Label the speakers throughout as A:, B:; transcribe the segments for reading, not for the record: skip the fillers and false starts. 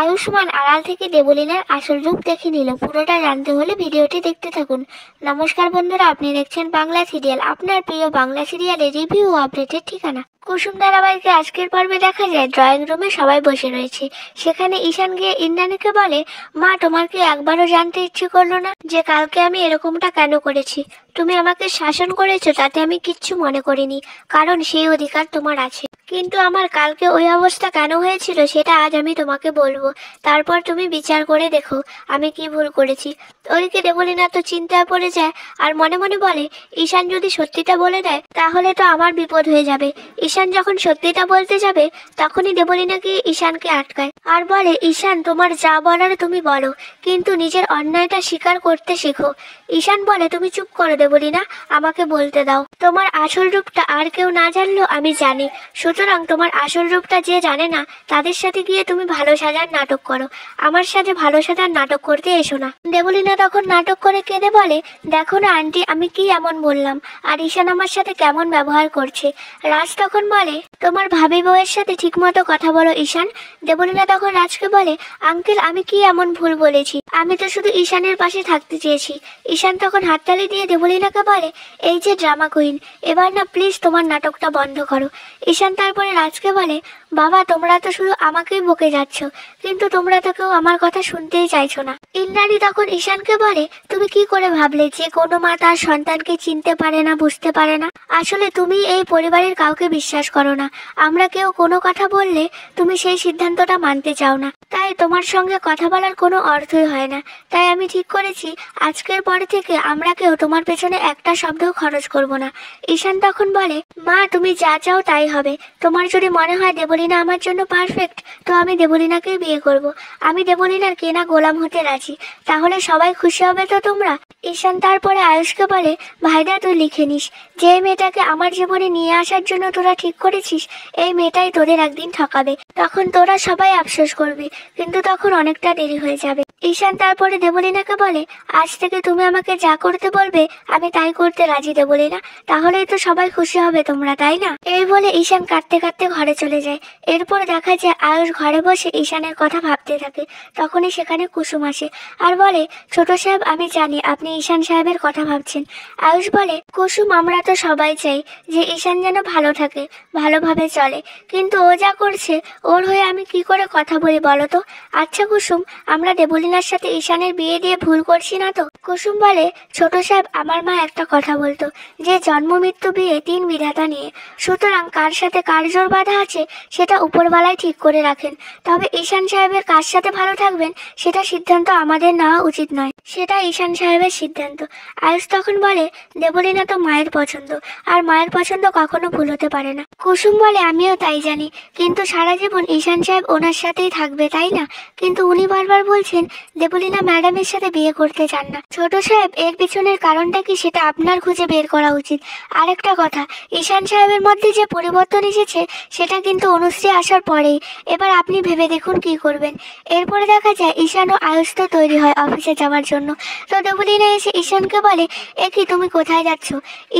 A: আয়ুষ্মান আড়াল থেকে দেবলীনার আসল রূপ দেখে নিল। পুরোটা জানতে হলে ভিডিওটি দেখতে থাকুন। নমস্কার বন্ধুরা, আপনি দেখছেন বাংলা সিরিয়াল, আপনার প্রিয় বাংলা সিরিয়ালের রিভিউ ও আপডেটের ঠিকানা। কুসুম ধারাবাহিকে আজকের পর্বে দেখা যায় ড্রয়িং রুমে সবাই বসে রয়েছে। সেখানে ঈশান গিয়ে ইন্দ্রাণীকে বলে, মা, তোমার কি একবারও জানতে ইচ্ছে করলো না যে কালকে আমি এরকমটা কেন করেছি? তুমি আমাকে শাসন করেছো, তাতে আমি কিচ্ছু মনে করিনি, কারণ সেই অধিকার তোমার আছে। কিন্তু আমার কালকে ওই অবস্থা কেন হয়েছিল সেটা আজ আমি তোমাকে বলবো, তারপর তুমি বিচার করে দেখো আমি কি ভুল করেছি। ওদিকে দেবলীনা তো চিন্তায় পড়ে যায় আর মনে মনে বলে, ঈশান যদি সত্যিটা বলে দেয় তাহলে তো আমার বিপদ হয়ে যাবে। ঈশান যখন সত্যিটা বলতে যাবে তখনই দেবলীনা গিয়ে ঈশানকে আটকায় আর বলে, ঈশান, তোমার যা বলার তুমি বলো, কিন্তু নিজের অন্যায়টা স্বীকার করতে শেখো। ঈশান বলে, তুমি চুপ করো দেবলীনা, আমাকে বলতে দাও। তোমার আসল রূপটা আর কেউ না জানলেও আমি জানি, সুতরাং তোমার আসল রূপটা যে জানে না তাদের সাথে গিয়ে তুমি ভালো সাজার নাটক করো, আমার সাথে ভালো সাজার নাটক করতে এসো না। দেবলীনা তখন নাটক করে কেঁদে বলে, দেখো না আন্টি, আমি কি এমন বললাম, আর ঈশান আমার সাথে কেমন ব্যবহার করছে। রাজ তখন বলে, তোমার ভাবি বউয়ের সাথে ঠিকমতো কথা বলো ঈশান। দেবলীনা তখন রাজকে বলে, আঙ্কেল, আমি কি এমন ভুল বলেছি? আমি তো শুধু ঈশানের পাশে থাকতে চেয়েছি। ঈশান তখন হাততালি দিয়ে দেবলীনাকে বলে, এই যে ড্রামা কুইন, এবার না প্লিজ তোমার নাটকটা বন্ধ করো। ঈশান তারপরে রাজকে বলে, বাবা, তোমরা তো শুধু আমাকেই বকে যাচ্ছ, কিন্তু তোমরা তো কেউ আমার কথা শুনতেই চাইছো না। ইন্দ্রাণী তখন ঈশানকে বলে, তুমি কি করে ভাবলে যে কোনো মা তার সন্তানকে চিনতে পারে না, বুঝতে পারে না? আসলে তুমি এই পরিবারের কাউকে বিশ্বাস করো না। আমরা কেউ কোনো কথা বললে তুমি সেই সিদ্ধান্তটা মানতে চাও না, তাই তোমার সঙ্গে কথা বলার কোনো অর্থই হয় না। তাই আমি ঠিক করেছি আজকের পর থেকে আমরা কেউ তোমার পেছনে একটা শব্দও খরচ করব না। ঈশান তখন বলে, মা, তুমি যা চাও তাই হবে। তোমার যদি মনে হয় দেবলীনা আমার জন্য পারফেক্ট, তো আমি দেবলীনাকেই বিয়ে করব। আমি দেবলীনার কেনা গোলাম হতে রাজি, তাহলে সবাই খুশি হবে তো তোমরা? ঈশান তারপরে আয়ুষকে বলে, ভাইদা, তুই লিখে নিস, যে মেয়েটাকে আমার জীবনে নিয়ে আসার জন্য তোরা ঠিক করেছিস, এই মেয়েটাই তোদের একদিন ঠকাবে। তখন তোরা সবাই আফসোস করবি, কিন্তু তখন অনেকটা দেরি হয়ে যাবে। ঈশান তারপরে দেবলীনাকে বলে, আজ থেকে তুমি আমাকে যা করতে বলবে আমি তাই করতে রাজি দেবলীনা, তাহলেই তো সবাই খুশি হবে তোমরা, তাই না? এই বলে ঈশান কাঁদতে কাঁদতে ঘরে চলে যায়। এরপর দেখা যায় আয়ুষ ঘরে বসে ঈশানের কথা ভাবতে থাকে। তখনই সেখানে কুসুম আসে আর বলে, ছোট সাহেব, আমি জানি আপনি ঈশান সাহেবের কথা ভাবছেন। আয়ুষ বলে, কুসুম, আমরা তো সবাই চাই যে ঈশান যেন ভালো থাকে, ভালোভাবে চলে, কিন্তু ও যা করছে ওর হয়ে আমি কি করে কথা বলি বলো তো? আচ্ছা কুসুম, আমরা দেবলীনার সাথে ঈশানের বিয়ে দিয়ে ভুল করছি না তো? কুসুম বলে, ছোট সাহেব, আমার মা একটা কথা বলতো যে জন্ম মৃত্যু বিয়ে 3 বিধাতা নিয়ে, সুতরাং কার সাথে কার জোর বাঁধা আছে সেটা উপরওয়ালাই ঠিক করে রাখেন। তবে ঈশান সাহেবের কার সাথে ভালো থাকবেন সেটা সিদ্ধান্ত আমাদের নেওয়া উচিত নয়, সেটা ঈশান সাহেবের সিদ্ধান্ত। আয়ুষ তখন বলে, দেবলীনা তো মায়ের পছন্দ, আর মায়ের পছন্দ কখনো ভুল হতে পারে না। কুসুম বলে, আমিও তাই জানি, কিন্তু সারা জীবন ঈশান সাহেব ওনার সাথেই থাকবে, তাই না? কিন্তু উনি বারবার বলছেন দেবলীনা ম্যাডামের সাথে বিয়ে করতে চান না। ছোট সাহেব, এর পিছনের কারণটা কি সেটা আপনার খুঁজে বের করা উচিত। আরেকটা কথা, ঈশান সাহেবের মধ্যে যে পরিবর্তন এসেছে সেটা কিন্তু অনুশ্রী আসার পরেই। এবার আপনি ভেবে দেখুন কি করবেন। এরপরে দেখা যায় ঈশান ও আয়ুষ তো তৈরি হয় অফিসে যাওয়ার জন্য। তো দেবলীনা এসে ঈশানকে বলে, এ কি, তুমি কোথায় যাচ্ছ?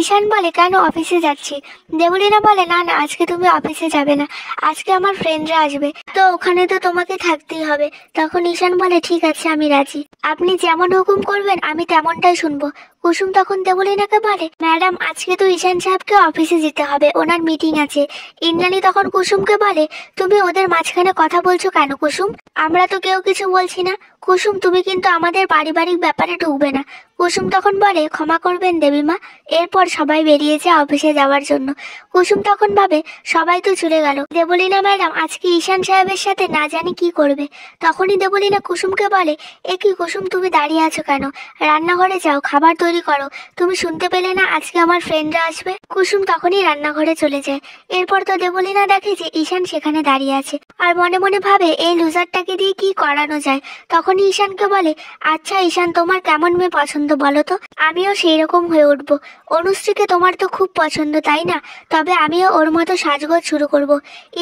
A: ঈশান বলে, কেন, অফিসে যাচ্ছি। দেবলীনা বলে, না না, আজকে তুমি অফিসে যাবে না, আজকে আমার ফ্রেন্ডরা আসবে, তো ওখানে তো তোমাকে থাকতেই হবে। তখন ঈশান বলে, ঠিক আছে, আমি রাজি, আপনি যেমন হুকুম করবেন আমি তেমনটাই শুনবো। কুসুম তখন দেবলীনাকে বলে, ম্যাডাম, আজকে তো ঈশান সাহেবকে অফিসে যেতে হবে, ওনার মিটিং আছে। ইন্দ্রাণী তখন কুসুমকে বলে, তুমি ওদের মাঝখানে কথা বলছো কেন কুসুম? আমরা তো কেউ কিছু বলছি না। কুসুম, তুমি কিন্তু আমাদের পারিবারিক ব্যাপারে ঢুকবে না। কুসুম তখন বলে, ক্ষমা করবেন দেবীমা। এরপর সবাই বেরিয়ে যায় অফিসে যাওয়ার জন্য। কুসুম তখন ভাবে, সবাই তো চলে গেল, দেবলীনা ম্যাডাম আজকে ঈশান সাহেবের সাথে না জানি কি করবে। তখনই দেবলীনা কুসুমকে বলে, এ কি কুসুম, তুমি দাঁড়িয়ে আছো কেন? রান্নাঘরে যাও, খাবার তৈরি করো। তুমি শুনতে পেলে না আজকে আমার ফ্রেন্ডরা আসবে? কুসুম তখনই রান্নাঘরে চলে যায়। এরপর তো দেবলীনা দেখে যে ঈশান সেখানে দাঁড়িয়ে আছে আর মনে মনে ভাবে, এই লুজারটাকে দিয়ে কি করানো যায়। তখনই ঈশানকে বলে, আচ্ছা ঈশান, তোমার কেমন মেয়ে পছন্দ বলো তো, আমিও সেই রকম হয়ে উঠবো। অনুশ্রীকে তোমার তো খুব পছন্দ, তাই না? তবে আমিও ওর মতো সাজগোজ শুরু করব।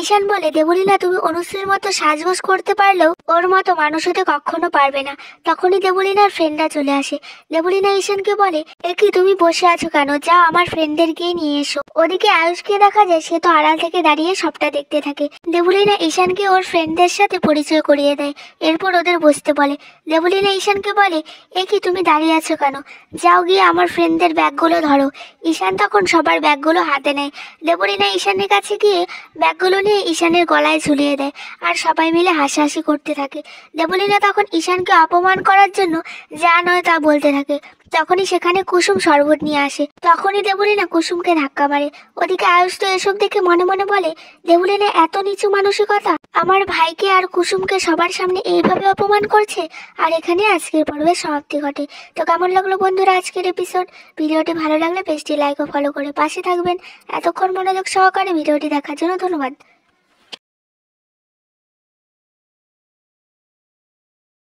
A: ঈশান বলে, দেবলীনা, তুমি অনুশ্রীর মতো সাজগোজ করতে পারলেও ওর মতো মানুষ হতে কখনো পারবে না। তখনই দেবলীনার ফ্রেন্ডরা চলে আসে। দেবলীনা ঈশানকে বলে, এ কি তুমি বসে আছো কেন, যাও আমার ফ্রেন্ডদের গিয়ে নিয়ে এসো। ওদিকে আয়ুষকে দেখা যায় সে তো আড়াল থেকে দাঁড়িয়ে সবটা দেখতে থাকে। দেবলীনা ঈশানকে ওর ফ্রেন্ডদের সাথে পরিচয় করিয়ে দেয়, এরপর ওদের বসতে বলে। দেবলীনা ঈশানকে বলে, এ কি তুমি দাঁড়িয়ে আছো কেন, যাও গিয়ে আমার ফ্রেন্ডদের ব্যাগগুলো ধরো। ঈশান তখন সবার ব্যাগগুলো হাতে নেয়। দেবলীনা ঈশানের কাছে গিয়ে ব্যাগগুলো নিয়ে ঈশানের গলায় ঝুলিয়ে দেয়, আর সবাই মিলে হাসাহাসি করতে থাকে। দেবলীনা তখন ঈশানকে অপমান করার জন্য যা নয় তা বলতে থাকে। তখনই সেখানে কুসুম শরবত নিয়ে আসে, তখনই দেবলীনা কুসুমকে ধাক্কা মারে। ওদিকে আয়ুষ তো এসব দেখে মনে মনে বলে, দেবলীনা এত নিচু মানসিকতা, আমার ভাইকে আর কুসুমকে সবার সামনে এইভাবে অপমান করছে। আর এখানে আজকের পর্বের সমাপ্তি ঘটে। তো কেমন লাগলো বন্ধুরা আজকের এপিসোড? ভিডিওটি ভালো লাগলে পেজটি লাইক ও ফলো করে পাশে থাকবেন। এতক্ষণ মনোযোগ সহকারে ভিডিওটি দেখার জন্য ধন্যবাদ।